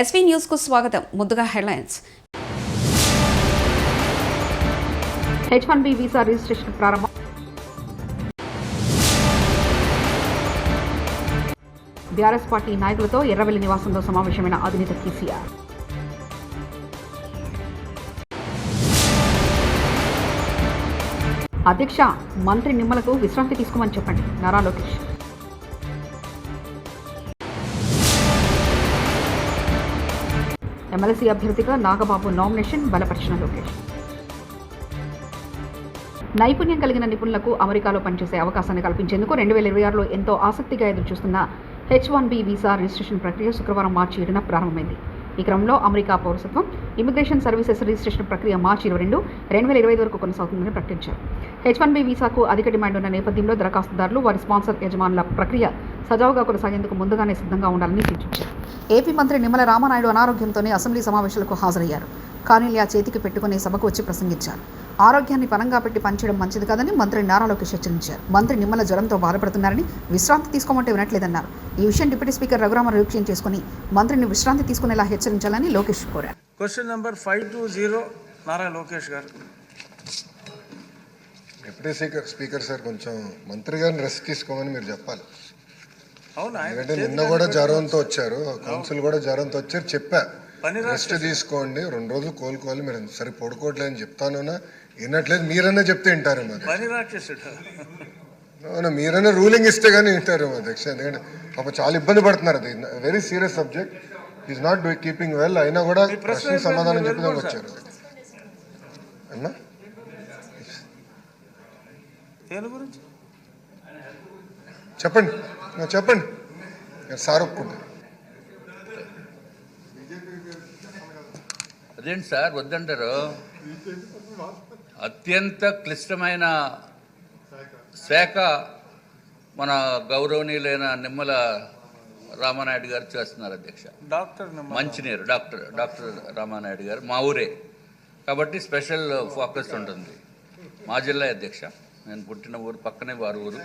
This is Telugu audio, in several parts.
ఎస్వీ న్యూస్ కు స్వాగతం. ముందుగా హెడ్లైన్స్. H1B వీసా రిజిస్ట్రేషన్ ప్రారంభం. బీఆర్ఎస్ పార్టీ నాయకులతో ఎర్రవెల్లి నివాసంలో సమావేశమైన అధినేత కేసీఆర్. అధ్యక్ష, మంత్రి నిమ్మలకు విశ్రాంతి తీసుకోమని చెప్పండి, నారా లోకేష్. ఎమ్మెల్సీ అభ్యర్థిగా నాగబాబు నామినేషన్ బలపరిచిన లోకేష్. నైపుణ్యం కలిగిన నిపుణులకు అమెరికాలో పనిచేసే అవకాశాన్ని కల్పించేందుకు 2026లో ఎంతో ఆసక్తిగా ఎదురుచూస్తున్న H1B వీసా రిజిస్ట్రేషన్ ప్రక్రియ శుక్రవారం మార్చి 7న ప్రారంభమైంది. ఈ క్రమంలో అమెరికా పౌరసత్వం, ఇమిగ్రేషన్ సర్వీసెస్ రిజిస్ట్రేషన్ ప్రక్రియ మార్చి 22, 2025 వరకు కొనసాగుతుందని ప్రకటించారు. H1B వీసాకు అధిక డిమాండ్ ఉన్న నేపథ్యంలో దరఖాస్తుదారులు, వారి స్పాన్సర్ యజమానుల ప్రక్రియ సజావుగా కొనసాగేందుకు ముందుగానే సిద్ధంగా ఉండాలని సూచించారు. ఏపీ మంత్రి నిమ్మల రామానాయుడు అనారోగ్యంతోనే అసెంబ్లీ సమావేశాలకు హాజరయ్యారు. కార్నిలియా చేతికి పెట్టుకుని సభకు వచ్చి ప్రసంగించారు. ఆరోగ్యాన్ని పనంగా పెట్టి పనిచేయడం మంచిది కాదని మంత్రి నారా లోకేష్ హెచ్చరించారు. మంత్రి నిమ్మల జ్వరంతో బాధపడుతున్నారని, విశ్రాంతి తీసుకోమంటే వినట్లేదన్నారు. ఈ విషయం డిప్యూటీ స్పీకర్ రఘురామ రివ్యూషన్ చేసుకుని మంత్రిని విశ్రాంతి తీసుకునేలా హెచ్చరించాలని లోకేష్ కోరారు. క్వశ్చన్ నెంబర్ 520 నారా లోకేష్ గారు. డిప్యూటీ స్పీకర్ సార్, కొంచెం మంత్రి గారిని రెస్ట్ తీసుకోమని మీరు చెప్పాలి. అవునా? ఎందుకంటే నిన్న కూడా జ్వరంతో వచ్చారు, కౌన్సిల్ కూడా జ్వరంతో వచ్చారు. చెప్పా రెస్ట్ తీసుకోండి, 2 రోజులు కోలుకోవాలి, మీరు సరి పడుకోవట్లేదని చెప్తాను, వినట్లేదు. మీరన్నా చెప్తే వింటారు మీరన్నా రూలింగ్ ఇస్తే కానీ వింటారు అధ్యక్ష. ఎందుకంటే పాప చాలా ఇబ్బంది పడుతున్నారు. అది very serious subject. Is not keeping well. అయినా కూడా ప్రశ్న సమాధానం చెప్పడానికి వచ్చారు అన్నా. చెప్పండి చెప్పండి సార్ ఒప్పుకుంటా. అదేంటి సార్ వద్దంటారు? అత్యంత క్లిష్టమైన శాఖ మన గౌరవనీయులైన నిమ్మల రామానాయుడు గారు చేస్తున్నారు అధ్యక్ష. మంచినీరు డాక్టర్ రామానాయుడు గారు మా ఊరే కాబట్టి స్పెషల్ ఫోకస్ ఉంటుంది. మా జిల్లా అధ్యక్ష, నేను పుట్టిన ఊరు పక్కనే వారి ఊరు.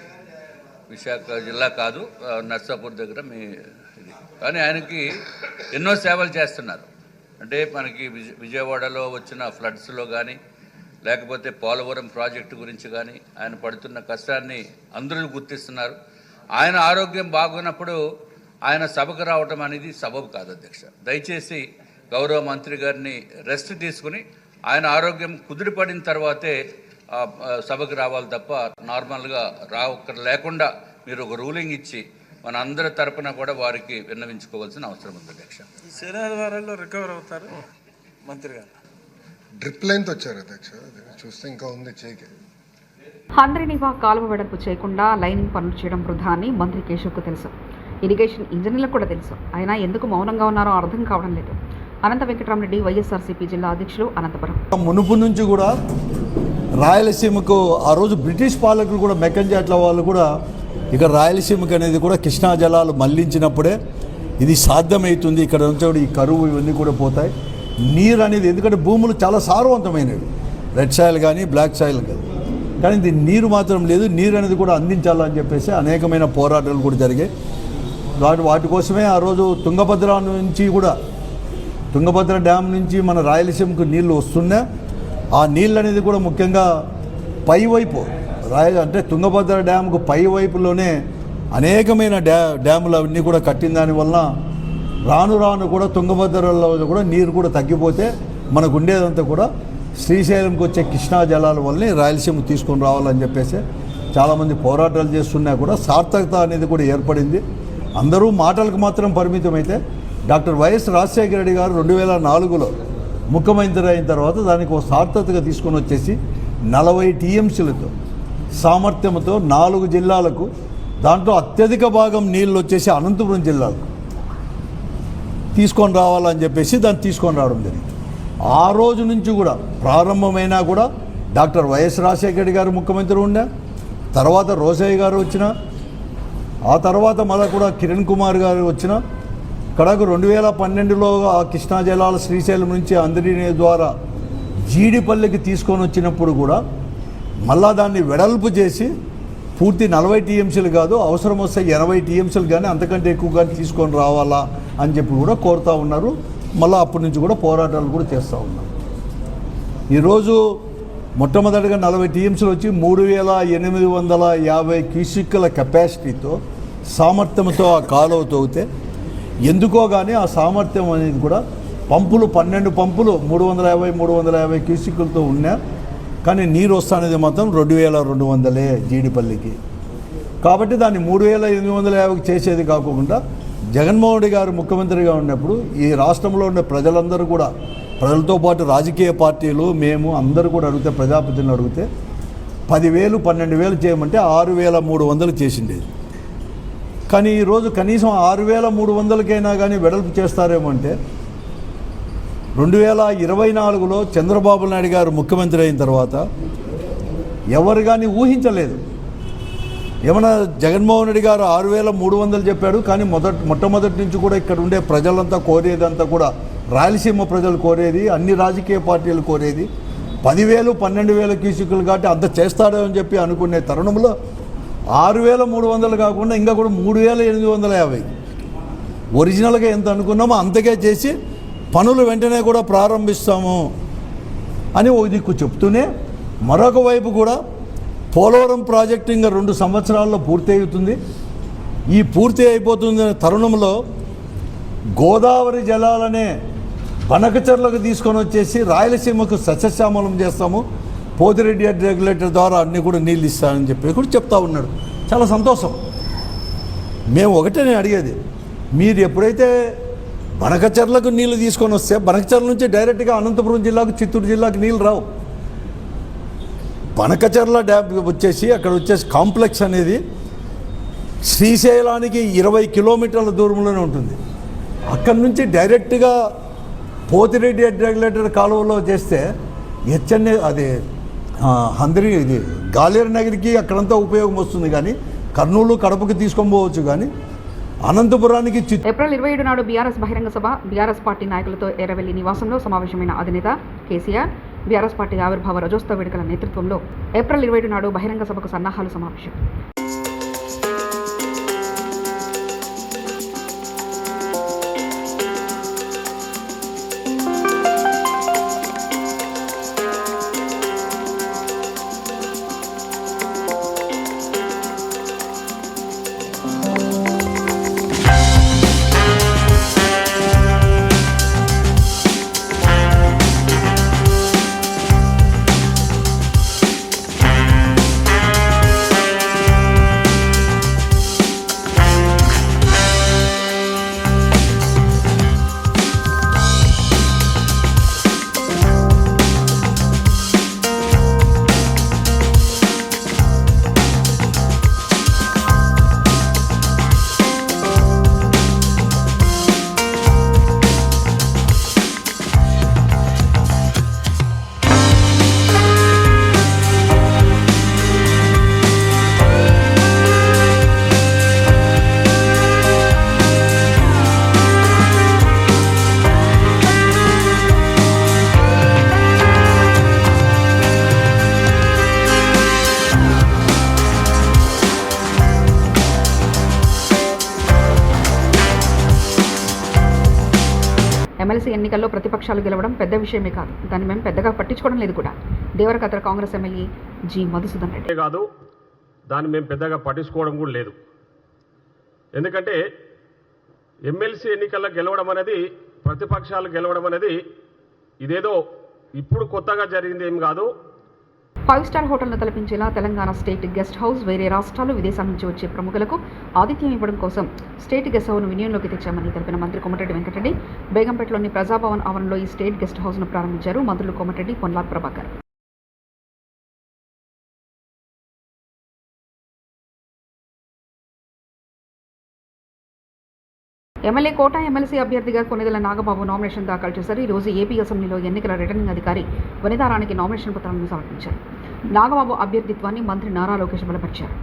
విశాఖ జిల్లా కాదు, నర్సాపూర్ దగ్గర మీ ఇది. కానీ ఆయనకి ఎన్నో సేవలు చేస్తున్నారు. అంటే మనకి విజయవాడలో వచ్చిన ఫ్లడ్స్లో కానీ, లేకపోతే పోలవరం ప్రాజెక్టు గురించి కానీ ఆయన పడుతున్న కష్టాన్ని అందరూ గుర్తిస్తున్నారు. ఆయన ఆరోగ్యం బాగున్నప్పుడు ఆయన సభకు రావటం అనేది సబబు కాదు అధ్యక్ష. దయచేసి గౌరవ మంత్రి గారిని రెస్ట్ తీసుకుని ఆయన ఆరోగ్యం కుదిరిపడిన తర్వాతే సభకు రావాలి తప్ప నార్మల్గా లేకుండా మీరు ఒక రూలింగ్ ఇచ్చి మన అందరి తరపున కూడా వారికి విన్నవించుకోవాల్సిన అవసరం ఉంది అధ్యక్ష. శనివారాల్లో రికవర్ అవుతారు మంత్రి గారు. డ్రిప్ లైన్తో వచ్చారు అధ్యక్ష, చూస్తే ఇంకా ఉంది చేకి. హంద్రినివా కాలువ వెడల్పు చేయకుండా లైనింగ్ పనులు చేయడం వృధా అని మంత్రి కేశవ్కు తెలుసు. ఇరిగేషన్ ఇంజనీర్లకు కూడా తెలుసు. అయినా ఎందుకు మౌనంగా ఉన్నారో అర్థం కావడం లేదు. అనంత వెంకటరామరెడ్డి, వైఎస్ఆర్సీపీ జిల్లా అధ్యక్షులు, అనంతపురం. మునుపు నుంచి కూడా రాయలసీమకు ఆ రోజు బ్రిటిష్ పాలకులు కూడా మెకంజాట్ల వాళ్ళు కూడా ఇక రాయలసీమకు అనేది కూడా కృష్ణా జలాలు మళ్లించినప్పుడే ఇది సాధ్యమవుతుంది. ఇక్కడ నుంచి ఈ కరువు ఇవన్నీ కూడా పోతాయి. నీరు అనేది, ఎందుకంటే భూములు చాలా సారవంతమైనవి, రెడ్ సాయిల్ కానీ బ్లాక్ సాయిల్ కానీ, కానీ ఇది నీరు మాత్రం లేదు. నీరు అనేది కూడా అందించాలని చెప్పేసి అనేకమైన పోరాటాలు కూడా జరిగాయి. వాటి కోసమే ఆ రోజు తుంగభద్ర నుంచి కూడా, తుంగభద్ర డ్యామ్ నుంచి మన రాయలసీమకు నీళ్లు వస్తున్నాయి. ఆ నీళ్ళు అనేది కూడా ముఖ్యంగా పైవైపు అంటే తుంగభద్ర డ్యామ్కు పై వైపులోనే అనేకమైన డ్యాములు అవన్నీ కూడా కట్టిన దానివల్ల రాను రాను కూడా తుంగభద్రలో కూడా నీరు కూడా తగ్గిపోతే మనకు ఉండేదంతా కూడా శ్రీశైలంకి వచ్చే కృష్ణా జలాల వల్లనే రాయలసీమ తీసుకొని రావాలని చెప్పేసి చాలామంది పోరాటాలు చేస్తున్నా కూడా సార్థకత అనేది కూడా ఏర్పడింది. అందరూ మాటలకు మాత్రం పరిమితమైతే డాక్టర్ వైఎస్ రాజశేఖర రెడ్డి గారు 2004లో ముఖ్యమంత్రి అయిన తర్వాత దానికి ఒక సార్థకతగా తీసుకొని వచ్చేసి 40 టీఎంసీలతో సామర్థ్యంతో 4 జిల్లాలకు, దాంట్లో అత్యధిక భాగం నీళ్ళు వచ్చేసి అనంతపురం జిల్లాకు తీసుకొని రావాలని చెప్పేసి దాన్ని తీసుకొని రావడం జరిగింది. ఆ రోజు నుంచి కూడా ప్రారంభమైనా కూడా డాక్టర్ వైఎస్ రాజశేఖర రెడ్డి గారు ముఖ్యమంత్రి ఉండే, తర్వాత రోసయ్య గారు వచ్చిన, ఆ తర్వాత మళ్ళీ కూడా కిరణ్ కుమార్ గారు వచ్చిన, కడకు 2012లో ఆ కృష్ణా జలాల శ్రీశైలం నుంచి అందరినీ ద్వారా జీడిపల్లికి తీసుకొని వచ్చినప్పుడు కూడా మళ్ళా దాన్ని వెడల్పు చేసి పూర్తి 40 టీఎంసీలు కాదు, అవసరం వస్తే 80 టీఎంసీలు కానీ అంతకంటే ఎక్కువ కానీ తీసుకొని రావాలా అని చెప్పి కూడా కోరుతూ ఉన్నారు. మళ్ళీ అప్పటి నుంచి కూడా పోరాటాలు కూడా చేస్తూ ఉన్నారు. ఈరోజు మొట్టమొదటిగా 40 టీఎంసీలు వచ్చి 3850 క్యూసిక్ల కెపాసిటీతో సామర్థ్యంతో ఆ కాలువ తవ్వితే ఎందుకో కానీ ఆ సామర్థ్యం అనేది కూడా పంపులు 12 పంపులు 350 క్యూసిక్లతో ఉన్నా కానీ నీరు వస్తున్నది మాత్రం 2200 జీడిపల్లికి. కాబట్టి దాన్ని 3850 చేసేది కాకుండా జగన్మోహన్ రెడ్డి గారు ముఖ్యమంత్రిగా ఉన్నప్పుడు ఈ రాష్ట్రంలో ఉండే ప్రజలందరూ కూడా, ప్రజలతో పాటు రాజకీయ పార్టీలు మేము అందరూ కూడా అడిగితే, ప్రజాప్రతినిధులు అడిగితే 10,000 12,000 చేయమంటే 6,300 చేసిండేది. కానీ ఈరోజు కనీసం 6,300కైనా కానీ వెడల్పు చేస్తారేమో అంటే 2024లో చంద్రబాబు నాయుడు గారు ముఖ్యమంత్రి అయిన తర్వాత ఎవరు కానీ ఊహించలేదు. ఏమన్నా జగన్మోహన్ రెడ్డి గారు 6,300 చెప్పాడు, కానీ మొట్టమొదటి నుంచి కూడా ఇక్కడ ఉండే ప్రజలంతా కోరేదంతా కూడా, రాయలసీమ ప్రజలు కోరేది, అన్ని రాజకీయ పార్టీలు కోరేది 10,000 12,000 క్యూసిక్లు కాబట్టి అంత చేస్తాడో అని చెప్పి అనుకునే తరుణంలో 6,300 కాకుండా ఇంకా కూడా 3,850 ఒరిజినల్గా ఎంత అనుకున్నామో అంతకే చేసి పనులు వెంటనే కూడా ప్రారంభిస్తాము అని ఒక దిక్కు చెప్తూనే, మరొక వైపు కూడా పోలవరం ప్రాజెక్టు ఇంకా 2 సంవత్సరాల్లో పూర్తి అవుతుంది. ఈ పూర్తి అయిపోతున్న తరుణంలో గోదావరి జలాలనే బనకచర్లకు తీసుకొని వచ్చేసి రాయలసీమకు సస్యశ్యామలం చేస్తాము, పోతిరెడ్డి రెగ్యులేటర్ ద్వారా అన్నీ కూడా నీళ్ళు ఇస్తానని చెప్పి కూడా చెప్తా ఉన్నాడు. చాలా సంతోషం. మేము ఒకటే నేను అడిగేది, మీరు ఎప్పుడైతే బనకచర్లకు నీళ్ళు తీసుకొని వస్తే బనకచర్ల నుంచి డైరెక్ట్గా అనంతపురం జిల్లాకు, చిత్తూరు జిల్లాకు నీళ్ళు రావు. బనకచర్ల డ్యామ్ వచ్చేసి అక్కడ వచ్చేసి కాంప్లెక్స్ అనేది శ్రీశైలానికి 20 కిలోమీటర్ల దూరంలోనే ఉంటుంది. అక్కడి నుంచి డైరెక్ట్గా పోతిరెడ్డి రెగ్యులేటర్ కాలువలో చేస్తే హెచ్ఎన్ఏ అది ఇది గాలేరు నగరికి అక్కడంతా ఉపయోగం వస్తుంది. కానీ కర్నూలు కడపకి తీసుకొని పోవచ్చు, కానీ అనంతపురానికి ఏప్రిల్ 27 నాడు బీఆర్ఎస్ బహిరంగ సభ. బీఆర్ఎస్ పార్టీ నాయకులతో ఎర్రవెల్లి నివాసంలో సమావేశమైన అధినేత కేసీఆర్, బీఆర్ఎస్ పార్టీ ఆవిర్భావ రజోత్సవ వేడుకల నేతృత్వంలో ఏప్రిల్ 27 నాడు బహిరంగ సభకు సన్నాహాలు సమావేశం. ఎమ్మెల్సీ ఎన్నికల్లో ప్రతిపక్షాలు గెలవడం పెద్ద విషయమే కాదు, దాన్ని మేము పెద్దగా పట్టించుకోవడం లేదు కూడా. దేవరకద్ర కాంగ్రెస్ ఎమ్మెల్యే జి మధుసూదన్ రెడ్డి కాదు, దాన్ని మేము పెద్దగా పట్టించుకోవడం కూడా లేదు. ఎందుకంటే ఎమ్మెల్సీ ఎన్నికల్లో గెలవడం అనేది, ప్రతిపక్షాలు గెలవడం అనేది ఇదేదో ఇప్పుడు కొత్తగా జరిగింది ఏం కాదు. 5 స్టార్ హోటల్ను తలపించేలా తెలంగాణ స్టేట్ గెస్ట్ హౌస్ వేరే రాష్ట్రాలు, విదేశాల నుంచి వచ్చే ప్రముఖులకు ఆతిథ్యం ఇవ్వడం కోసం స్టేట్ గెస్ట్ హౌస్ను వినియోగంలోకి తెచ్చామని తెలిపిన మంత్రి కోమటిరెడ్డి వెంకటరెడ్డి, బేగంపేటలోని ప్రజాభవన్ ఆవరణలో ఈ స్టేట్ గెస్ట్ హౌస్ను ప్రారంభించారు మంత్రులు Komatireddy, Ponnam Prabhakar. MLA quota MLC అభ్యర్థిగా కొనిదెల నాగబాబు నామినేషన్ దాఖలు చేశారు. ఈరోజు ఏపీ అసెంబ్లీలో ఎన్నికల రిటర్నింగ్ అధికారి వనితారానికి నామినేషన్ పత్రాలను సమర్పించారు. నాగబాబు అభ్యర్థిత్వాన్ని మంత్రి నారా లోకేష్ బలపరిచారు.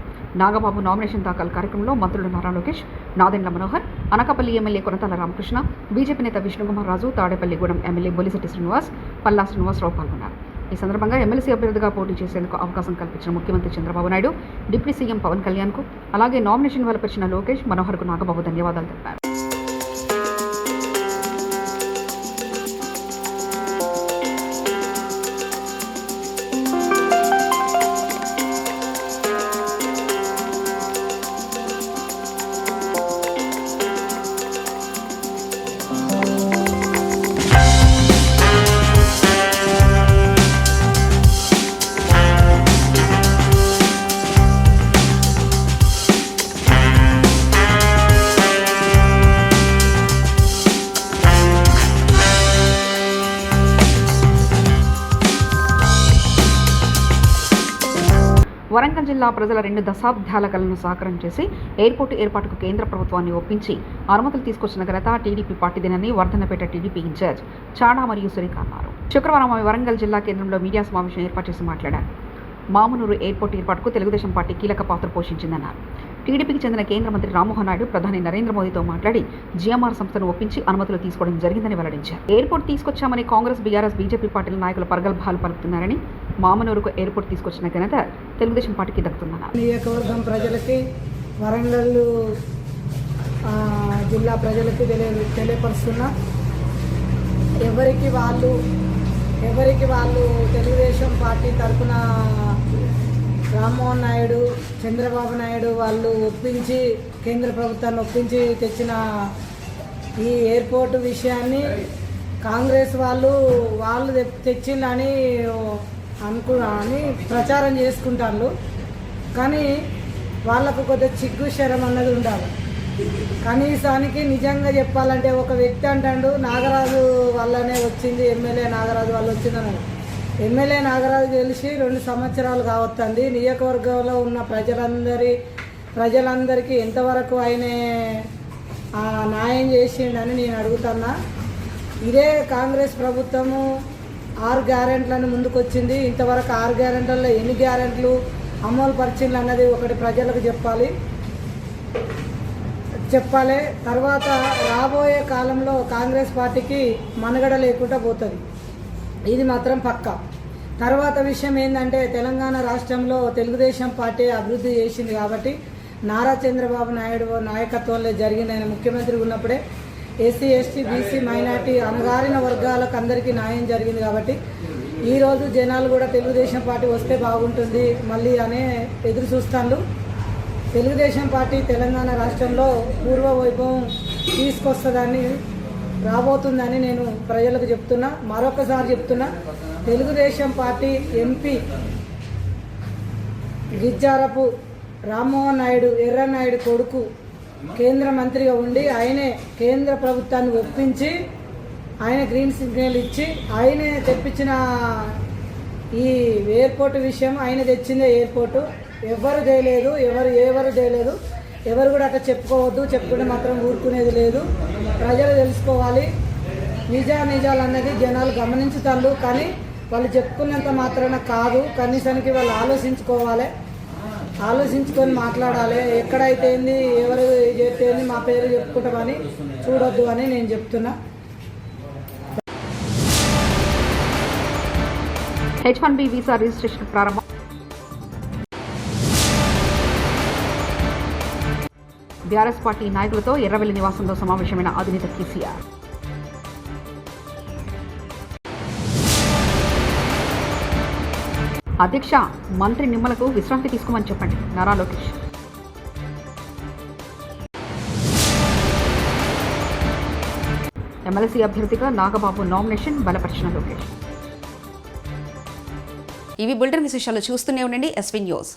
నాగబాబు నామినేషన్ దాఖలు కార్యక్రమంలో మంత్రులు నారా లోకేష్, నాదెండ్ల మనోహర్, అనకాపల్లి ఎమ్మెల్యే కొనతాల రామకృష్ణ, బీజేపీ నేత విష్ణుకుమార్ రాజు, తాడేపల్లిగూడెం ఎమ్మెల్యే బొలిశెట్టి శ్రీనివాస్, పల్లా శ్రీనివాసరావు పాల్గొన్నారు. ఈ సందర్భంగా ఎమ్మెల్సీ అభ్యర్థిగా పోటీ చేసేందుకు అవకాశం కల్పించిన ముఖ్యమంత్రి చంద్రబాబు నాయుడు, డిప్యూటీ సీఎం పవన్ కళ్యాణ్కు, అలాగే నామినేషన్ బలపరిచిన లోకేష్, మనోహర్కు నాగబాబు ధన్యవాదాలు తెలిపారు. వరంగల్ జిల్లా ప్రజల 2 దశాబ్దాల కలను సాకారం చేసి ఎయిర్పోర్టు ఏర్పాటుకు కేంద్ర ప్రభుత్వాన్ని ఒప్పించి అనుమతులు తీసుకొచ్చిన ఘనత టీడీపీ పార్టీదేనని వర్ధన్నపేట టీడీపీ ఇన్ఛార్జ్ చాడా మరియు సురేఖ అన్నారు. శుక్రవారం ఆమె వరంగల్ జిల్లా కేంద్రంలో మీడియా సమావేశం ఏర్పాటు చేసి మాట్లాడారు. మామునూరు ఎయిర్పోర్టు ఏర్పాటుకు తెలుగుదేశం పార్టీ కీలక పాత్ర పోషించిందన్నారు. టీడీపీకి చెందిన కేంద్ర మంత్రి రామ్మోహన్ నాయుడు ప్రధాని నరేంద్ర మోదీతో మాట్లాడి జీఎంఆర్ సంస్థను ఒప్పించి అనుమతులు తీసుకోవడం జరిగిందని వెల్లడించారు. ఎయిర్పోర్ట్ తీసుకొచ్చామని కాంగ్రెస్, బీఆర్ఎస్, బీజేపీ పార్టీల నాయకులు పరగల్భాలు పలుకుతున్నారని, మామనూరుకు ఎయిర్పోర్ట్ తీసుకొచ్చిన ఘనత తెలుగుదేశం పార్టీకి దక్కుతుందన్నారు. నియోజకవర్గం ప్రజలకి, వరంగల్ జిల్లా ప్రజలకి తెలియపరుస్తున్నా, ఎవరికి వాళ్ళు తెలుగుదేశం పార్టీ తరఫున రామ్మోహన్ నాయుడు, చంద్రబాబు నాయుడు వాళ్ళు ఒప్పించి, కేంద్ర ప్రభుత్వాన్ని ఒప్పించి తెచ్చిన ఈ ఎయిర్పోర్టు విషయాన్ని కాంగ్రెస్ వాళ్ళు తెచ్చిందని అని ప్రచారం చేసుకుంటారు. కానీ వాళ్ళకు కొద్దిగా చిగ్గు శరం అన్నది ఉండాలి. కనీసానికి నిజంగా చెప్పాలంటే ఒక వ్యక్తి అంటాడు నాగరాజు వల్లనే వచ్చింది, ఎమ్మెల్యే నాగరాజు వల్ల వచ్చిందని. ఎమ్మెల్యే నాగరాజు గెలిచి 2 సంవత్సరాలు కావస్తుంది. నియోజకవర్గంలో ఉన్న ప్రజలందరికీ ఎంతవరకు ఆయన న్యాయం చేసిండని నేను అడుగుతున్నా. ఇదే కాంగ్రెస్ ప్రభుత్వము 6 గ్యారెంట్లను ముందుకొచ్చింది. ఇంతవరకు 6 గ్యారెంట్లలో ఎన్ని గ్యారెంట్లు అమలు పరిచిండ్లు అన్నది ఒకటి ప్రజలకు చెప్పాలి. తర్వాత రాబోయే కాలంలో కాంగ్రెస్ పార్టీకి మనుగడ లేకుండా పోతుంది, ఇది మాత్రం పక్కా. తర్వాత విషయం ఏంటంటే, తెలంగాణ రాష్ట్రంలో తెలుగుదేశం పార్టీ అభివృద్ధి చేసింది కాబట్టి, నారా చంద్రబాబు నాయుడు నాయకత్వంలో జరిగింది. ఆయన ముఖ్యమంత్రి ఉన్నప్పుడే ఎస్సీ, ఎస్టీ, బీసీ, మైనార్టీ అణగారిన వర్గాలకు అందరికీ న్యాయం జరిగింది కాబట్టి ఈరోజు జనాలు కూడా తెలుగుదేశం పార్టీ వస్తే బాగుంటుంది మళ్ళీ అనే ఎదురు చూస్తాను. తెలుగుదేశం పార్టీ తెలంగాణ రాష్ట్రంలో పూర్వ వైభవం తీసుకొస్తుందని, రాబోతుందని నేను ప్రజలకు చెప్తున్నా. మరొకసారి చెప్తున్నా, తెలుగుదేశం పార్టీ ఎంపీ గిజ్జారపు రామ్మోహన్ నాయుడు, ఎర్రనాయుడు కొడుకు కేంద్ర మంత్రిగా ఉండి ఆయనే కేంద్ర ప్రభుత్వాన్ని ఒప్పించి, ఆయన గ్రీన్ సిగ్నల్ ఇచ్చి, ఆయనే తెప్పించిన ఈ ఎయిర్పోర్టు విషయం ఆయన తెచ్చిందే ఎయిర్పోర్టు. ఎవరు చేయలేదు, ఎవరు కూడా అట్లా చెప్పుకోవద్దు. చెప్పుకుంటే మాత్రం ఊరుకునేది లేదు. ప్రజలు తెలుసుకోవాలి, నిజాలు అన్నది జనాలు గమనించుతారు. కానీ వాళ్ళు చెప్పుకున్నంత మాత్రాన కాదు, కనీసానికి వాళ్ళు ఆలోచించుకొని మాట్లాడాలి. ఎక్కడైతే ఏంది, ఎవరు చెప్తే మా పేరు చెప్పుకుంటామని చూడొద్దు అని నేను చెప్తున్నా. H1B వీసా రిజిస్ట్రేషన్ ప్రారంభం. బీఆర్ఎస్ పార్టీ నాయకులతో ఎర్రవెల్లి నివాసంలో సమావేశమైన అధినేత కేసీఆర్. అధ్యక్ష, మంత్రి నిమ్మలకు విశ్రాంతి తీసుకోమని చెప్పండి, నారా లోకేష్. ఎమ్మెల్సీ అభ్యర్థిగా నాగబాబు నామినేషన్ బలపరిచిన లోకేష్. ఇవి బులెటిన్ విశేషాలు. చూస్తూనే ఉండండి ఎస్వీ న్యూస్.